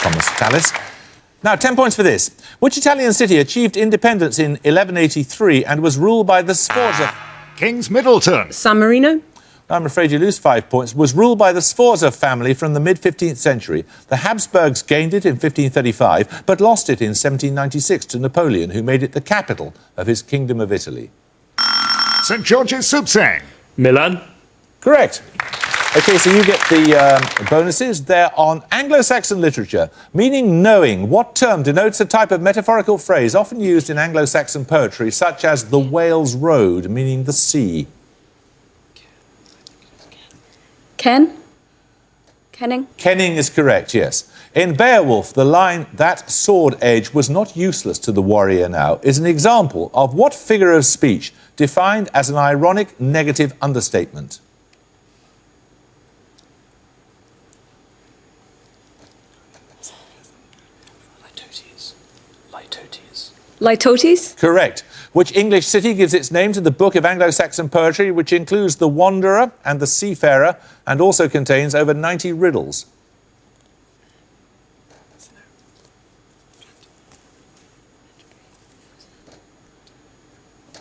Thomas Tallis. Now, 10 points for this. Which Italian city achieved independence in 1183 and was ruled by the Sforza? King's Middleton. San Marino. I'm afraid you lose 5 points. Was ruled by the Sforza family from the mid-15th century. The Habsburgs gained it in 1535, but lost it in 1796 to Napoleon, who made it the capital of his Kingdom of Italy. St George's Subsang. Milan. Correct. OK, so you get the bonuses. They're on Anglo-Saxon literature, meaning knowing. What term denotes a type of metaphorical phrase often used in Anglo-Saxon poetry, such as the Wales Road, meaning the sea? Kenning. Kenning is correct, yes. In Beowulf, the line, "that sword edge was not useless to the warrior now," is an example of what figure of speech defined as an ironic negative understatement? Litotes. Correct. Which English city gives its name to the book of Anglo-Saxon poetry, which includes The Wanderer and The Seafarer, and also contains over 90 riddles?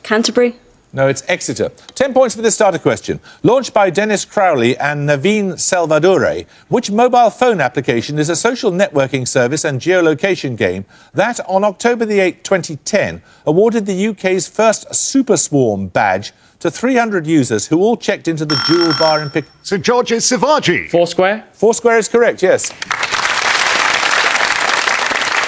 Canterbury. No, it's Exeter. 10 points for this starter question. Launched by Dennis Crowley and Naveen Salvadore, which mobile phone application is a social networking service and geolocation game that, on October the 8th, 2010, awarded the UK's first Super Swarm badge to 300 users who all checked into the Jewel Bar in St George's Savaji. Foursquare. Foursquare is correct, yes.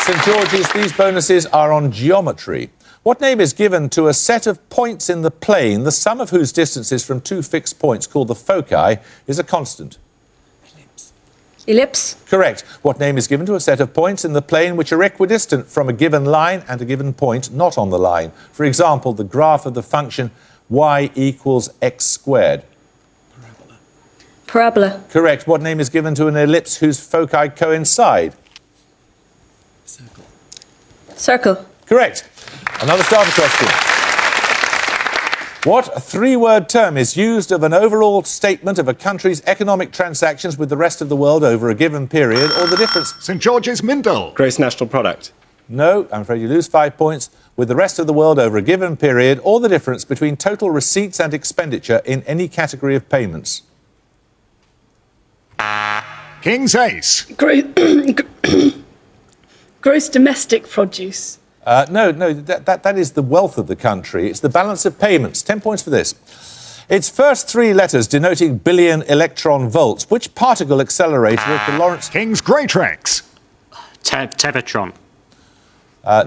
St George's, these bonuses are on geometry. What name is given to a set of points in the plane, the sum of whose distances from two fixed points, called the foci, is a constant? Ellipse. Correct. What name is given to a set of points in the plane which are equidistant from a given line and a given point not on the line? For example, the graph of the function y equals x squared. Parabola. Correct. What name is given to an ellipse whose foci coincide? Circle. Correct. Another starter question. What three-word term is used of an overall statement of a country's economic transactions with the rest of the world over a given period, or the difference? St George's Mindel. Gross national product. No, I'm afraid you lose 5 points. With the rest of the world over a given period, or the difference between total receipts and expenditure in any category of payments. King's Ace. Gross domestic produce. No, that is the wealth of the country. It's the balance of payments. 10 points for this. Its first three letters denoting billion electron volts. Which particle accelerator at the Lawrence... King's Greatrex. Tevatron.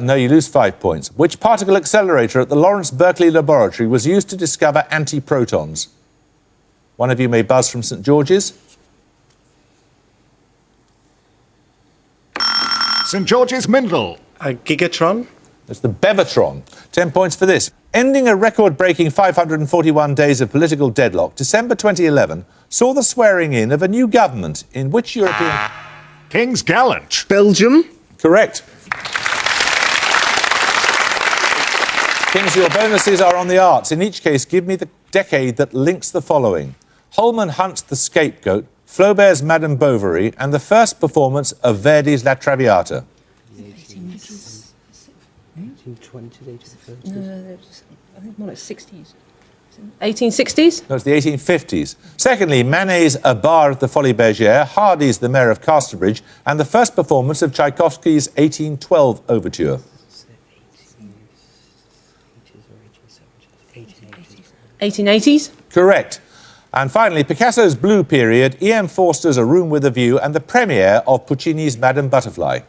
No, you lose 5 points. Which particle accelerator at the Lawrence Berkeley Laboratory was used to discover antiprotons? One of you may buzz from St George's. St George's Mindel. Gigatron. It's the Bevatron. 10 points for this. Ending a record-breaking 541 days of political deadlock, December 2011 saw the swearing in of a new government in which European... King's Gallant. Belgium. Correct. Kings, your bonuses are on the arts. In each case, give me the decade that links the following: Holman Hunt's The Scapegoat, Flaubert's Madame Bovary, and the first performance of Verdi's La Traviata. 1820s, 1830s. No, I think more like 60s. 1860s. No, it's the 1850s. Secondly, Manet's A Bar at the Folies Bergère, Hardy's The Mayor of Casterbridge, and the first performance of Tchaikovsky's 1812 Overture. 1880s. Correct. And finally, Picasso's Blue Period, E.M. Forster's A Room with a View, and the premiere of Puccini's Madame Butterfly.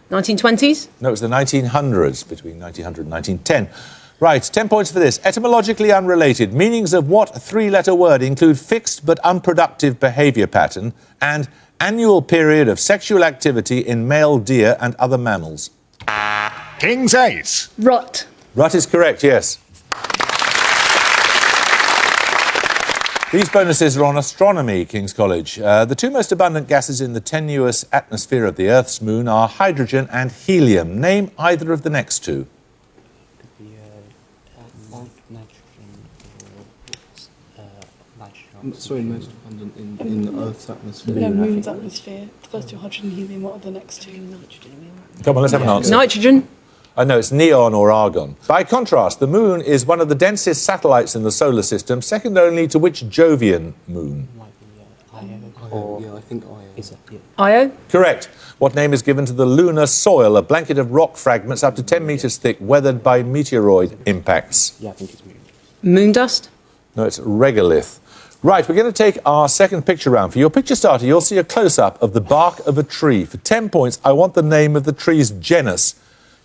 1920s. No, it was the 1900s, between 1900 and 1910. Right, 10 points for this. Etymologically unrelated. Meanings of what three-letter word include fixed but unproductive behaviour pattern and annual period of sexual activity in male deer and other mammals? King's Ace. Rut. Rut is correct, yes. These bonuses are on astronomy, King's College. The two most abundant gases in the tenuous atmosphere of the Earth's moon are hydrogen and helium. Name either of the next two. Sorry, most abundant in Earth's atmosphere. No, moon's atmosphere. The first two, hydrogen, helium. What are the next two? Come on, let's have an answer. Nitrogen. No, it's neon or argon. By contrast, the moon is one of the densest satellites in the solar system, second only to which Jovian moon? Yeah, I think Io. Is it? Yeah. Io. Correct. What name is given to the lunar soil, a blanket of rock fragments up to 10 metres thick, weathered by meteoroid impacts? Yeah, I think it's moon. Moon dust. No, it's regolith. Right, we're going to take our second picture round. For your picture starter, you'll see a close-up of the bark of a tree. For 10 points, I want the name of the tree's genus.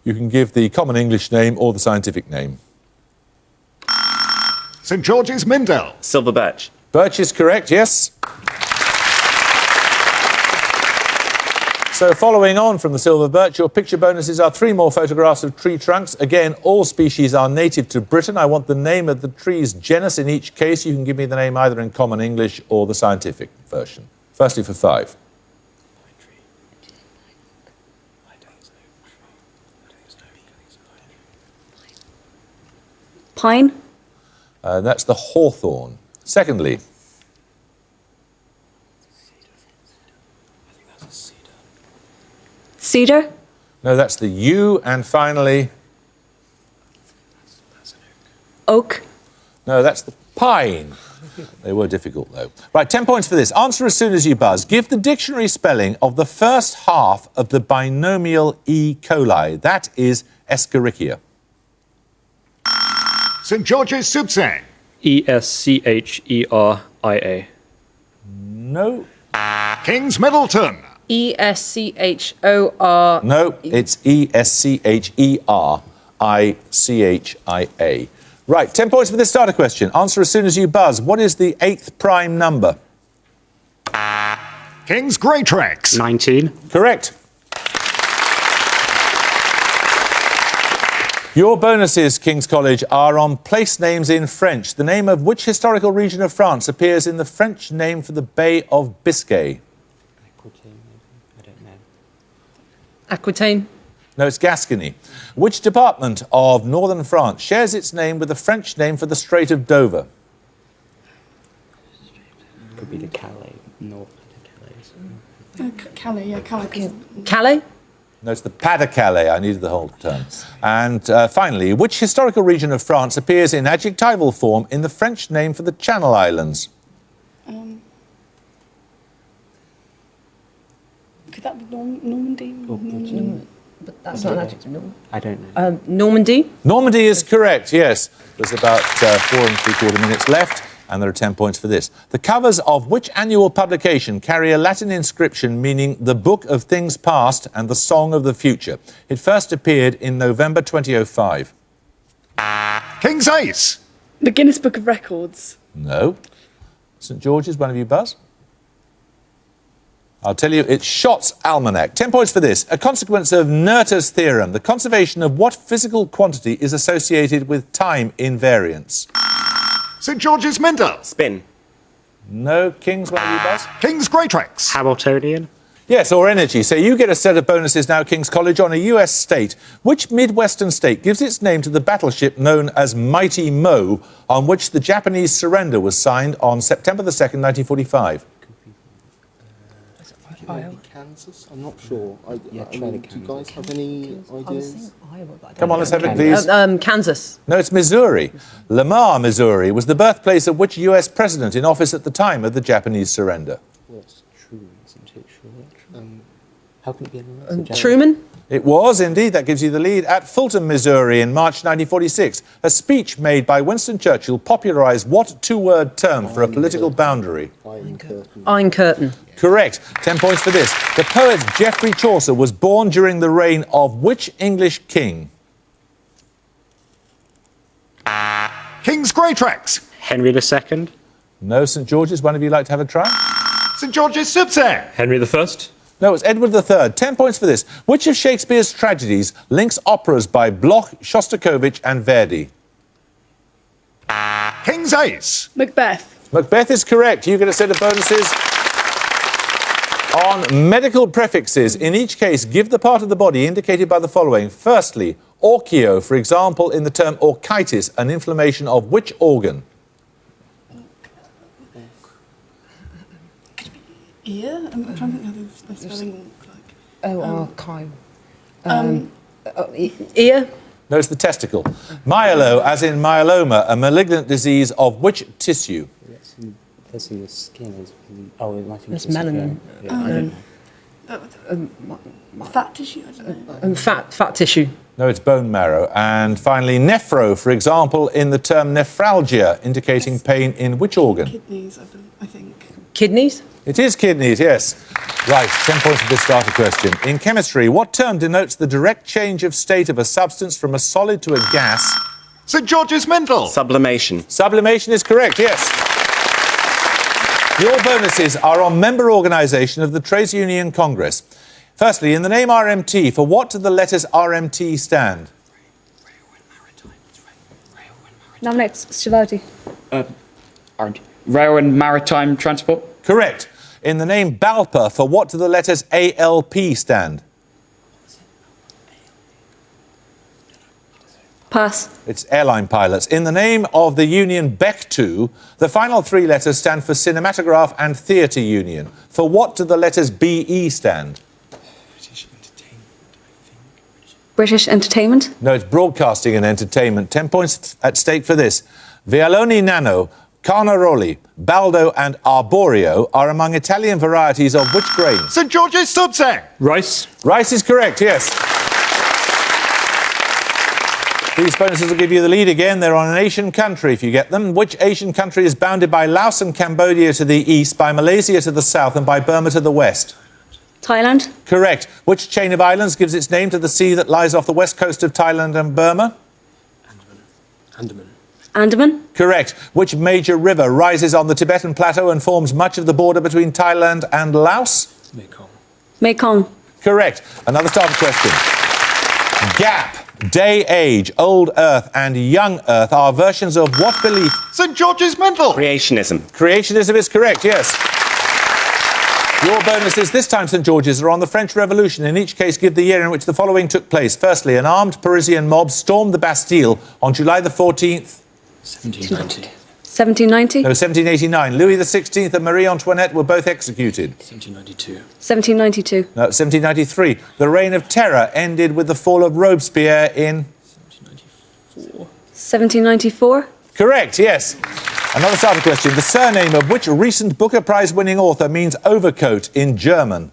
You can give the common English name or the scientific name. St George's Mindell. Silver birch. Birch is correct, yes. So following on from the silver birch, your picture bonuses are 3 more photographs of tree trunks. Again, all species are native to Britain. I want the name of the tree's genus in each case. You can give me the name either in common English or the scientific version. Firstly for 5. Pine. That's the hawthorn. Secondly, Cedar. no, that's the yew. And finally, Oak. no, that's the pine. They were difficult, though. Right, 10 points for this. Answer as soon as you buzz. Give the dictionary spelling of the first half of the binomial E. coli. That is Escherichia. St George's Subsang. Escheria. No. King's Middleton. ESCHOR. No, it's Escherichia. Right, 10 points for this starter question. Answer as soon as you buzz. What is the 8th prime number? King's Greatrex. 19. Correct. Your bonuses, King's College, are on place names in French. The name of which historical region of France appears in the French name for the Bay of Biscay? Aquitaine. No, it's Gascony. Which department of northern France shares its name with the French name for the Strait of Dover? Could be the Calais, north of the Calais. Calais, yeah, Calais. Calais. No, it's the Pas-de-Calais. I needed the whole term. And finally, which historical region of France appears in adjectival form in the French name for the Channel Islands? Could that be Normandy? But that's not an adjective, no. I don't know. Normandy. Normandy is correct, yes. There's about 4 3/4 minutes left, and there are 10 points for this. The covers of which annual publication carry a Latin inscription meaning the Book of Things Past and the Song of the Future? It first appeared in November 2005. King's Ace. The Guinness Book of Records. No. St George's, one of you buzz? I'll tell you, it's Schott's Almanac. 10 points for this. A consequence of Noether's theorem. The conservation of what physical quantity is associated with time invariance? St George's Mindell. Spin. No. King's, one of you buzz? King's Greatrex. Hamiltonian. Yes, or energy. So you get a set of bonuses now, King's College, on a US state. Which Midwestern state gives its name to the battleship known as Mighty Mo, on which the Japanese surrender was signed on September the 2nd, 1945? Kansas? I'm not sure. Do you guys have any ideas? Come on, let's have it, please. Kansas. No, it's Missouri. Lamar, Missouri, was the birthplace of which US president in office at the time of the Japanese surrender? Well, it's true, isn't it? Sure. How can it be anyone else? Truman. It was, indeed. That gives you the lead. At Fulton, Missouri, in March 1946, a speech made by Winston Churchill popularised what two-word term for a political boundary? Iron Curtain. Correct. 10 points for this. The poet Geoffrey Chaucer was born during the reign of which English king? King's Greatrex. Henry II. No, St George's. One of you like to have a try? St George's Subsang. Henry I. No, it's Edward III. 10 points for this. Which of Shakespeare's tragedies links operas by Bloch, Shostakovich and Verdi? King's Ace. Macbeth. Macbeth is correct. You get a set of bonuses on medical prefixes. In each case, give the part of the body indicated by the following. Firstly, orchio, for example, in the term orchitis, an inflammation of which organ? Yeah, I'm trying to think how the spelling look like. Archive. Ear. No, it's the testicle. Myelo, as in myeloma, a malignant disease of which tissue? That's in the skin. Oh, it might be. That's melanin. Fat tissue, I don't know. Fat tissue. No, it's bone marrow. And finally, nephro, for example, in the term nephralgia, indicating pain in which organ? Kidneys, I think. Kidneys. It is kidneys, yes. Right, 10 points for this starter question. In chemistry, what term denotes the direct change of state of a substance from a solid to a gas? St George's Mental. Sublimation. Sublimation is correct, yes. Your bonuses are on member organisation of the Trades Union Congress. Firstly, in the name RMT, for what do the letters RMT stand? Nominate Shivati. Rail and Maritime Transport. Correct. In the name BALPA, for what do the letters ALP stand? Pass. It's airline pilots. In the name of the union BEC2, the final three letters stand for Cinematograph and Theatre Union. For what do the letters BE stand? British Entertainment. No, it's broadcasting and entertainment. 10 points at stake for this. Vialoni Nano, Carnaroli, Baldo and Arborio are among Italian varieties of which grain? St George's Subsang. Rice. Rice is correct, yes. These bonuses will give you the lead again. They're on an Asian country, if you get them. Which Asian country is bounded by Laos and Cambodia to the east, by Malaysia to the south and by Burma to the west? Thailand. Correct. Which chain of islands gives its name to the sea that lies off the west coast of Thailand and Burma? Andaman. Correct. Which major river rises on the Tibetan Plateau and forms much of the border between Thailand and Laos? Mekong. Correct. Another starter question. Gap, day age, old Earth and young Earth are versions of what belief? St George's Mental. Creationism. Creationism is correct, yes. Your bonuses this time, St George's, are on the French Revolution. In each case, give the year in which the following took place. Firstly, an armed Parisian mob stormed the Bastille on July the 14th. 1790. 1790. No, 1789. Louis XVI and Marie Antoinette were both executed. 1792. 1792. No, 1793. The Reign of Terror ended with the fall of Robespierre in... 1794. 1794. Correct, yes. Another starter question. The surname of which recent Booker Prize-winning author means overcoat in German?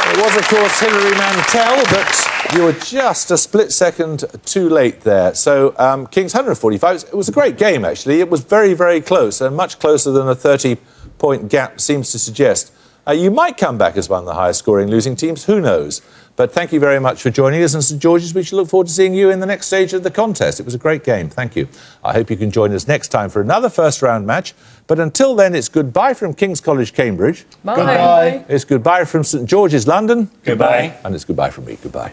It was, of course, Hilary Mantel, but you were just a split second too late there. So, Kings 145, it was a great game, actually. It was very, very close, and much closer than a 30-point gap seems to suggest. You might come back as one of the highest-scoring losing teams, who knows? But thank you very much for joining us, and St George's, we shall look forward to seeing you in the next stage of the contest. It was a great game, thank you. I hope you can join us next time for another first-round match. But until then, it's goodbye from King's College, Cambridge. Bye. Bye. It's goodbye from St George's, London. Goodbye. And it's goodbye from me. Goodbye.